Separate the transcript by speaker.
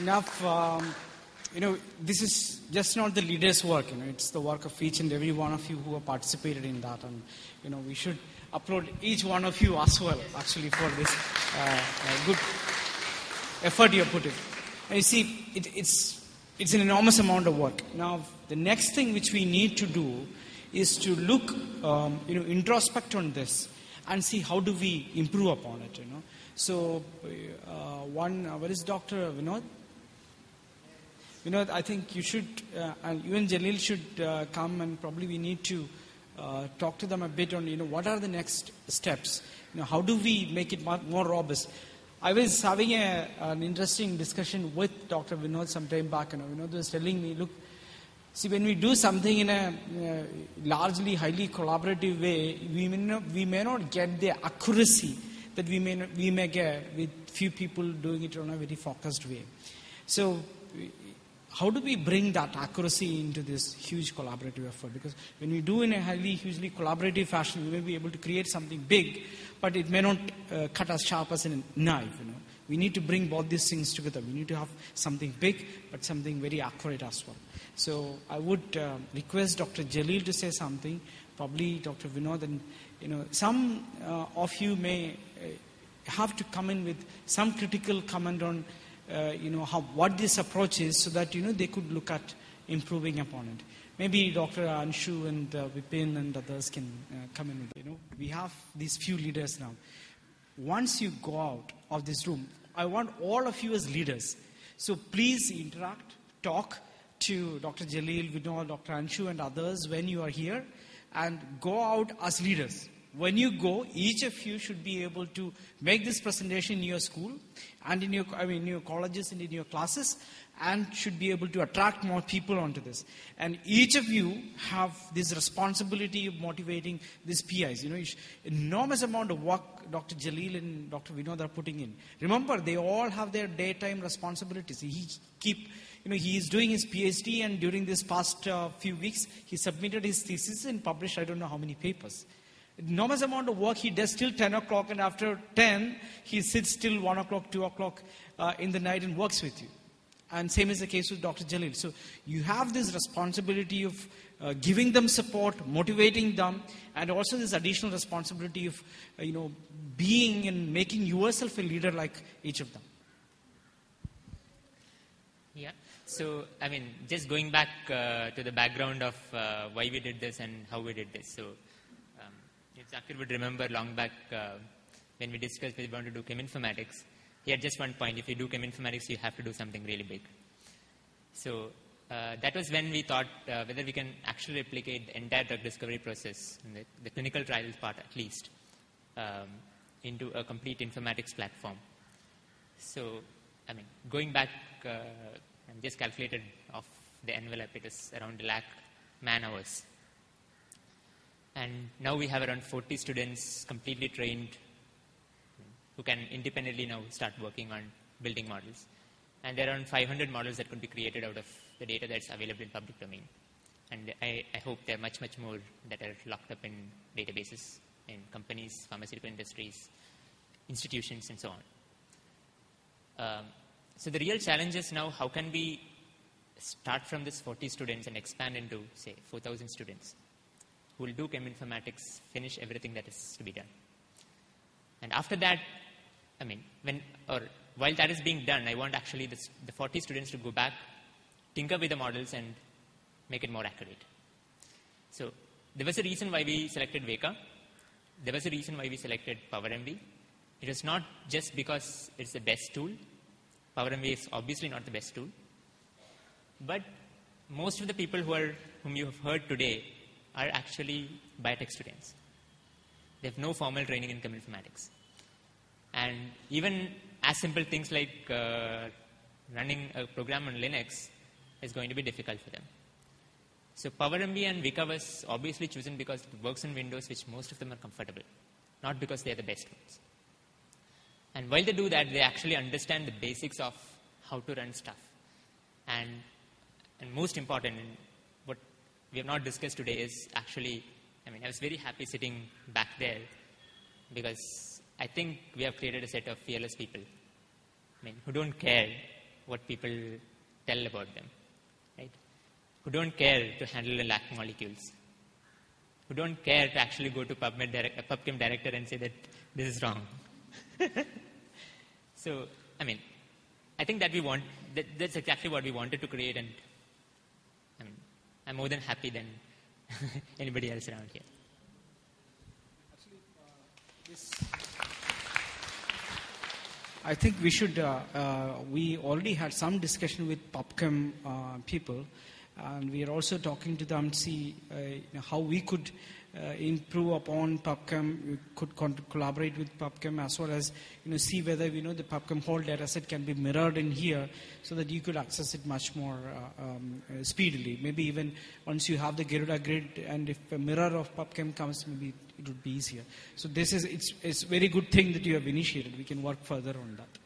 Speaker 1: enough. This is just not the leader's work. It's the work of each and every one of you who have participated in that, and we should applaud each one of you as well, actually, for this good effort you have put in. And you see, it's an enormous amount of work. Now, the next thing which we need to do is to look, introspect on this and see how do we improve upon it. So, where is Dr. Vinod? Vinod, I think you should, and you and Jalil should come, and probably we need to talk to them a bit on, what are the next steps? How do we make it more robust? I was having an interesting discussion with Dr. Vinod some time back. Vinod was telling me, look, see, when we do something in a largely highly collaborative way, we may not get the accuracy that we may get with few people doing it in a very focused way. So, how do we bring that accuracy into this huge collaborative effort? Because when we do in a hugely collaborative fashion, we may be able to create something big, but it may not cut as sharp as a knife. We need to bring both these things together. We need to have something big, but something very accurate as well. So I would request Dr. Jalil to say something, probably Dr. Vinod, and some of you may have to come in with some critical comment on what this approach is, so that they could look at improving upon it. Maybe Dr. Anshu and Vipin and others can come in with it. We have these few leaders now. Once you go out of this room, I want all of you as leaders. So please interact, talk to Dr. Jalil, Vinod, Dr. Anshu and others when you are here, and go out as leaders. When you go, each of you should be able to make this presentation in your school and in your colleges and in your classes, and should be able to attract more people onto this. And each of you have this responsibility of motivating these PIs. Enormous amount of work Dr. Jalil and Dr. Vinod are putting in. Remember, they all have their daytime responsibilities. He is doing his PhD, and during this past few weeks, he submitted his thesis and published I don't know how many papers. Enormous amount of work he does till 10 o'clock, and after 10, he sits till 1 o'clock, 2 o'clock in the night and works with you. And same is the case with Dr. Jalil. So you have this responsibility of giving them support, motivating them, and also this additional responsibility of, being and making yourself a leader like each of them.
Speaker 2: Yeah. So, just going back to the background of why we did this and how we did this. So, Zakir would remember long back when we discussed we want to do cheminformatics. He had just one point: if you do cheminformatics, you have to do something really big. So that was when we thought whether we can actually replicate the entire drug discovery process, the clinical trials part at least, into a complete informatics platform. So, going back, and just calculated off the envelope, it is around 1 lakh man-hours. And now we have around 40 students completely trained who can independently now start working on building models. And there are around 500 models that could be created out of the data that's available in public domain. And I hope there are much more that are locked up in databases in companies, pharmaceutical industries, institutions, and so on. So the real challenge is now, how can we start from this 40 students and expand into, say, 4,000 students who will do cheminformatics, finish everything that is to be done. And after that, while that is being done, I want actually the 40 students to go back, tinker with the models, and make it more accurate. So there was a reason why we selected Veka. There was a reason why we selected PowerMV. It was not just because it's the best tool. PowerMV is obviously not the best tool. But most of the people whom you have heard today are actually biotech students. They have no formal training in cheminformatics. And even as simple things like running a program on Linux is going to be difficult for them. So PowerMV and Vika was obviously chosen because it works on Windows, which most of them are comfortable, not because they are the best ones. And while they do that, they actually understand the basics of how to run stuff. And most important, what we have not discussed today is actually, I was very happy sitting back there because I think we have created a set of fearless people, who don't care what people tell about them, right? Who don't care to handle the LAC molecules, who don't care to actually go to PubChem director and say that this is wrong. So, I mean, I think that that's exactly what we wanted to create, and I mean, I'm more than happy than anybody else around here.
Speaker 1: I think we should, we already had some discussion with PubChem people, and we are also talking to them to see how we could improve upon PubChem. We could collaborate with PubChem as well as see whether the PubChem whole data set can be mirrored in here so that you could access it much more speedily. Maybe even once you have the Garuda grid, and if a mirror of PubChem comes, maybe it would be easier. So it's a very good thing that you have initiated. We can work further on that.